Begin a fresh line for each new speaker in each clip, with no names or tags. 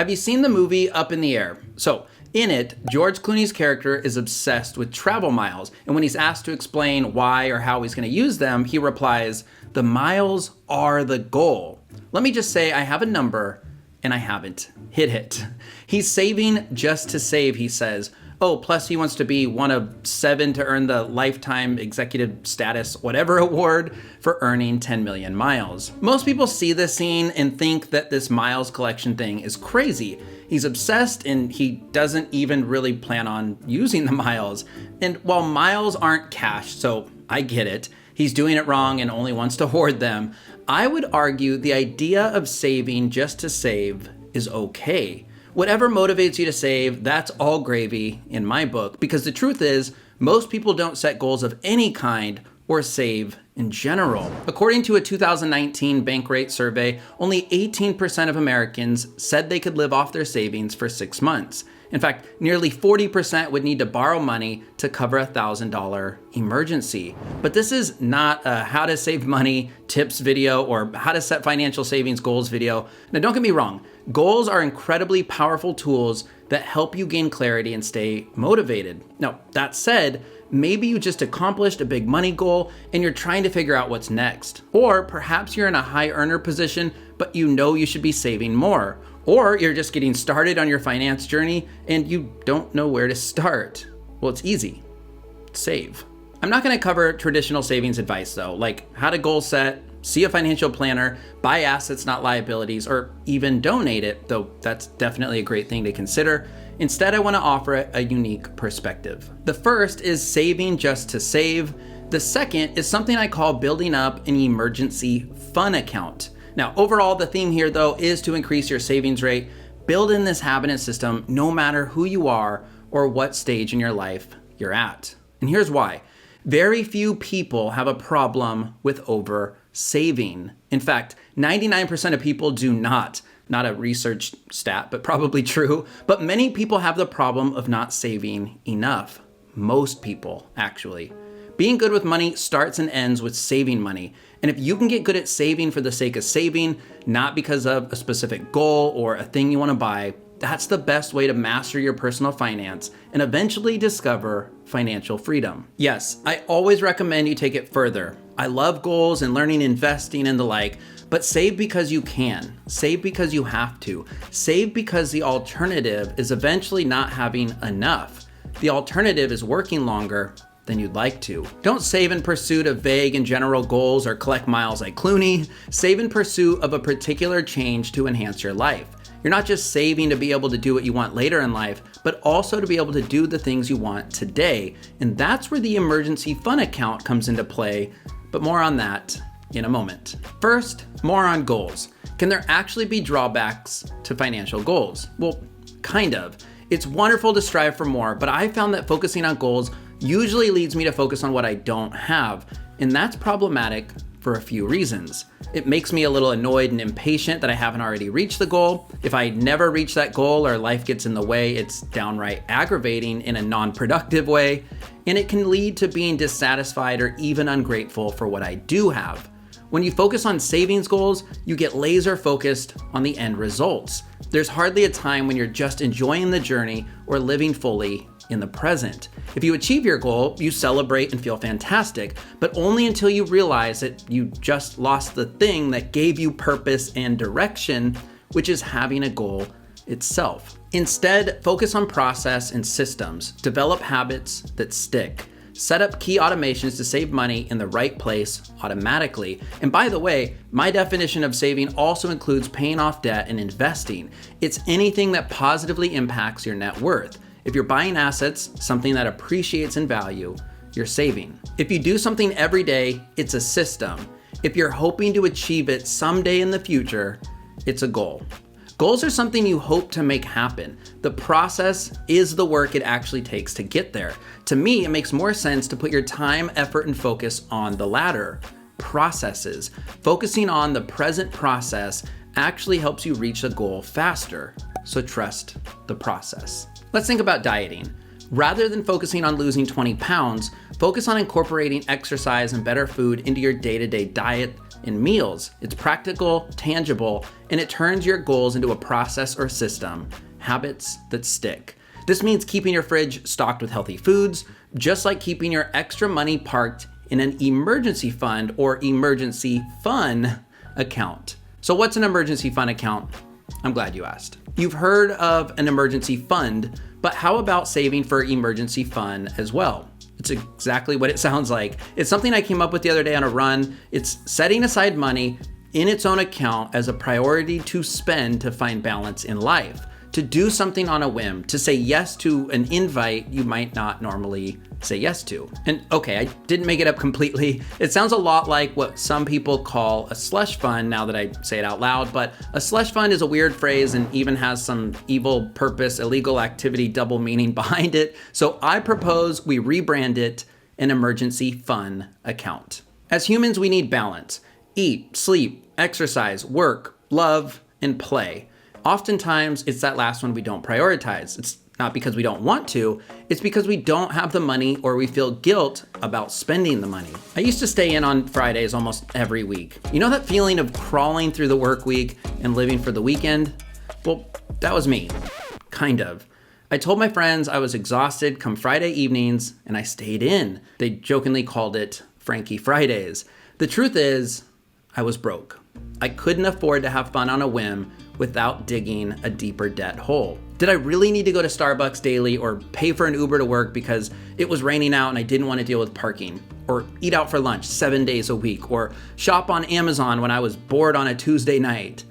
Have you seen the movie Up in the Air? So, in it, George Clooney's character is obsessed with travel miles, and when he's asked to explain why or how he's going to use them, he replies, "The miles are the goal." Let me just say I have a number, and I haven't hit it. He's saving just to save, he says. Oh, plus he wants to be one of 7 to earn the Lifetime Executive Status whatever award for earning 10 million miles. Most people see this scene and think that this miles collection thing is crazy. He's obsessed and he doesn't even really plan on using the miles. And while miles aren't cash, so I get it, he's doing it wrong and only wants to hoard them, I would argue the idea of saving just to save is okay. Whatever motivates you to save, that's all gravy in my book, because the truth is, most people don't set goals of any kind or save in general. According to a 2019 Bankrate survey, only 18% of Americans said they could live off their savings for 6 months. In fact, nearly 40% would need to borrow money to cover a $1,000 emergency. But this is not a how to save money tips video or how to set financial savings goals video. Now, don't get me wrong. Goals are incredibly powerful tools that help you gain clarity and stay motivated. Now, that said, maybe you just accomplished a big money goal and you're trying to figure out what's next. Or perhaps you're in a high earner position, but you know you should be saving more. Or you're just getting started on your finance journey and you don't know where to start. Well, it's easy. Save. I'm not going to cover traditional savings advice though, like how to goal set, see a financial planner, buy assets, not liabilities, or even donate it, though that's definitely a great thing to consider. Instead, I want to offer a unique perspective. The first is saving just to save. The second is something I call building up an emergency fund account. Now, overall, the theme here, though, is to increase your savings rate. Build in this habit and system no matter who you are or what stage in your life you're at. And here's why. Very few people have a problem with over saving. In fact, 99% of people do not. Not a research stat, but probably true. But many people have the problem of not saving enough. Most people, actually. Being good with money starts and ends with saving money. And if you can get good at saving for the sake of saving, not because of a specific goal or a thing you want to buy, that's the best way to master your personal finance and eventually discover financial freedom. Yes, I always recommend you take it further. I love goals and learning investing and the like, but save because you can. Save because you have to. Save because the alternative is eventually not having enough. The alternative is working longer than you'd like to. Don't save in pursuit of vague and general goals or collect miles like Clooney. Save in pursuit of a particular change to enhance your life. You're not just saving to be able to do what you want later in life, but also to be able to do the things you want today. And that's where the emergency fund account comes into play, but more on that in a moment. First, more on goals. Can there actually be drawbacks to financial goals? Well, kind of. It's wonderful to strive for more, but I found that focusing on goals usually leads me to focus on what I don't have, and that's problematic for a few reasons. It makes me a little annoyed and impatient that I haven't already reached the goal. If I never reach that goal or life gets in the way, it's downright aggravating in a non-productive way, and it can lead to being dissatisfied or even ungrateful for what I do have. When you focus on savings goals, you get laser focused on the end results. There's hardly a time when you're just enjoying the journey or living fully in the present. If you achieve your goal, you celebrate and feel fantastic, but only until you realize that you just lost the thing that gave you purpose and direction, which is having a goal itself. Instead, focus on process and systems. Develop habits that stick. Set up key automations to save money in the right place automatically. And by the way, my definition of saving also includes paying off debt and investing. It's anything that positively impacts your net worth. If you're buying assets, something that appreciates in value, you're saving. If you do something every day, it's a system. If you're hoping to achieve it someday in the future, it's a goal. Goals are something you hope to make happen. The process is the work it actually takes to get there. To me, it makes more sense to put your time, effort, and focus on the latter. Processes. Focusing on the present process actually helps you reach the goal faster. So trust the process. Let's think about dieting. Rather than focusing on losing 20 pounds, Focus on incorporating exercise and better food into your day-to-day diet and meals. It's practical, tangible, and it turns your goals into a process or system, habits that stick. This means keeping your fridge stocked with healthy foods, just like keeping your extra money parked in an emergency fund or emergency fun account. So what's an emergency fund account? I'm glad you asked. You've heard of an emergency fund, but how about saving for emergency fun as well? It's exactly what it sounds like. It's something I came up with the other day on a run. It's setting aside money in its own account as a priority to spend to find balance in life, to do something on a whim, to say yes to an invite you might not normally say yes to. And okay, I didn't make it up completely. It sounds a lot like what some people call a slush fund now that I say it out loud, but a slush fund is a weird phrase and even has some evil purpose, illegal activity, double meaning behind it. So I propose we rebrand it an emergency fun account. As humans, we need balance. Eat, sleep, exercise, work, love, and play. Oftentimes, it's that last one we don't prioritize. It's not because we don't want to, it's because we don't have the money or we feel guilt about spending the money. I used to stay in on Fridays almost every week. You know that feeling of crawling through the work week and living for the weekend? Well, that was me, kind of. I told my friends I was exhausted come Friday evenings and I stayed in. They jokingly called it Frankie Fridays. The truth is, I was broke. I couldn't afford to have fun on a whim without digging a deeper debt hole. Did I really need to go to Starbucks daily or pay for an Uber to work because it was raining out and I didn't want to deal with parking? Or eat out for lunch 7 days a week? Or shop on Amazon when I was bored on a Tuesday night?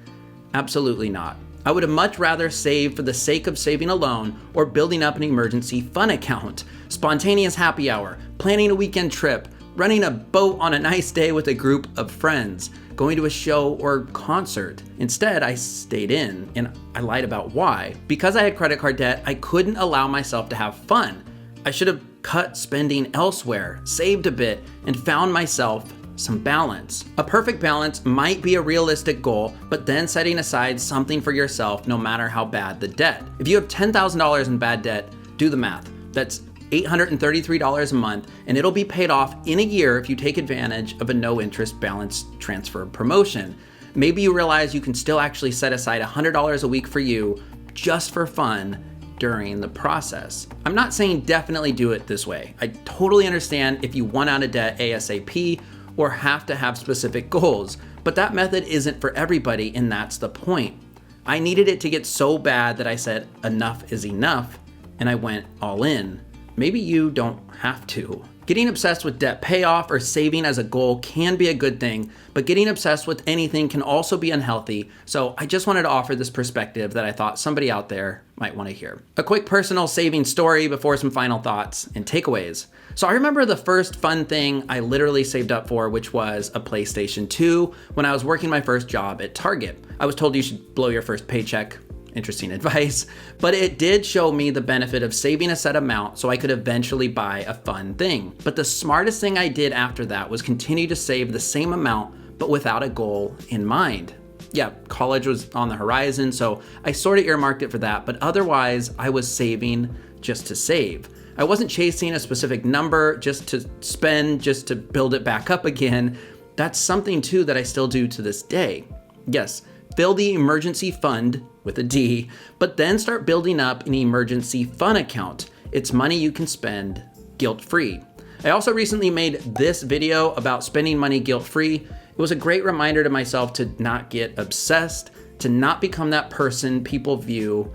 Absolutely not. I would have much rather save for the sake of saving alone or building up an emergency fun account, spontaneous happy hour, planning a weekend trip, running a boat on a nice day with a group of friends, going to a show or concert. Instead, I stayed in, and I lied about why. Because I had credit card debt, I couldn't allow myself to have fun. I should have cut spending elsewhere, saved a bit, and found myself some balance. A perfect balance might be a realistic goal, but then setting aside something for yourself no matter how bad the debt. If you have $10,000 in bad debt, do the math. That's $833 a month, and it'll be paid off in a year if you take advantage of a no-interest balance transfer promotion. Maybe you realize you can still actually set aside $100 a week for you just for fun during the process. I'm not saying definitely do it this way. I totally understand if you want out of debt ASAP or have to have specific goals, but that method isn't for everybody, and that's the point. I needed it to get so bad that I said enough is enough, and I went all in. Maybe you don't have to. Getting obsessed with debt payoff or saving as a goal can be a good thing, but getting obsessed with anything can also be unhealthy. So I just wanted to offer this perspective that I thought somebody out there might want to hear. A quick personal saving story before some final thoughts and takeaways. So I remember the first fun thing I literally saved up for, which was a PlayStation 2 when I was working my first job at Target. I was told you should blow your first paycheck. Interesting advice, but it did show me the benefit of saving a set amount so I could eventually buy a fun thing. But the smartest thing I did after that was continue to save the same amount, but without a goal in mind. Yeah, college was on the horizon, so I sort of earmarked it for that, but otherwise I was saving just to save. I wasn't chasing a specific number just to spend, just to build it back up again. That's something too that I still do to this day. Yes, fill the emergency fund with a D, but then start building up an emergency fun account. It's money you can spend guilt-free. I also recently made this video about spending money guilt-free. It was a great reminder to myself to not get obsessed, to not become that person people view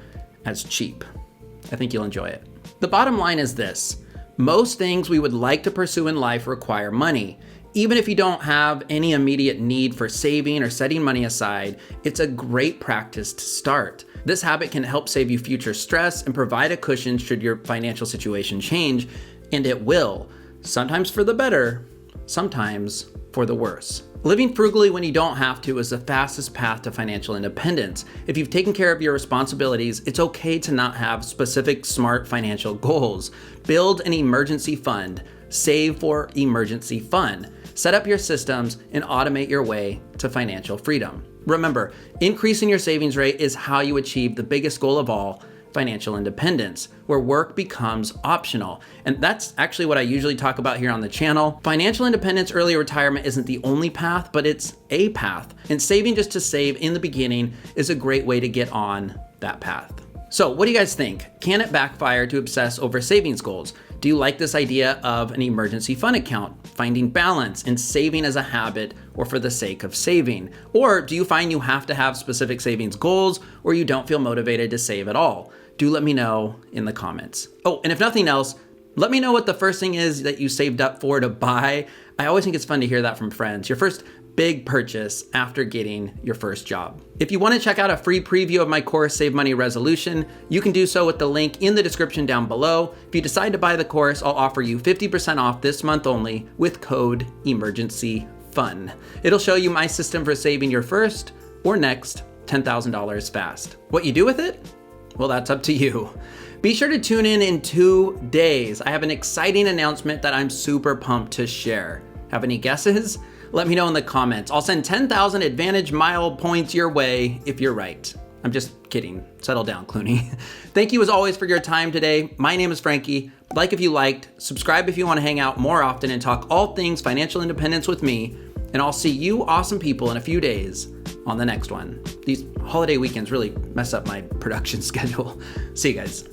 as cheap. I think you'll enjoy it. The bottom line is this: most things we would like to pursue in life require money. Even if you don't have any immediate need for saving or setting money aside, it's a great practice to start. This habit can help save you future stress and provide a cushion should your financial situation change, and it will. Sometimes for the better, sometimes for the worse. Living frugally when you don't have to is the fastest path to financial independence. If you've taken care of your responsibilities, it's okay to not have specific smart financial goals. Build an emergency fund. Save for emergency fun. Set up your systems and automate your way to financial freedom. Remember, increasing your savings rate is how you achieve the biggest goal of all, financial independence, where work becomes optional. And that's actually what I usually talk about here on the channel. Financial independence, early retirement isn't the only path, but it's a path. And saving just to save in the beginning is a great way to get on that path. So what do you guys think? Can it backfire to obsess over savings goals? Do you like this idea of an emergency fund account, finding balance and saving as a habit or for the sake of saving? Or do you find you have to have specific savings goals or you don't feel motivated to save at all? Do let me know in the comments. Oh, and if nothing else, let me know what the first thing is that you saved up for to buy. I always think it's fun to hear that from friends. Your first big purchase after getting your first job. If you want to check out a free preview of my course, Save Money Resolution, you can do so with the link in the description down below. If you decide to buy the course, I'll offer you 50% off this month only with code EMERGENCYFUN. It'll show you my system for saving your first or next $10,000 fast. What you do with it? Well, that's up to you. Be sure to tune in 2 days. I have an exciting announcement that I'm super pumped to share. Have any guesses? Let me know in the comments. I'll send 10,000 Advantage Mile points your way if you're right. I'm just kidding. Settle down, Clooney. Thank you as always for your time today. My name is Frankie. Like if you liked, subscribe if you want to hang out more often and talk all things financial independence with me. And I'll see you awesome people in a few days on the next one. These holiday weekends really mess up my production schedule. See you guys.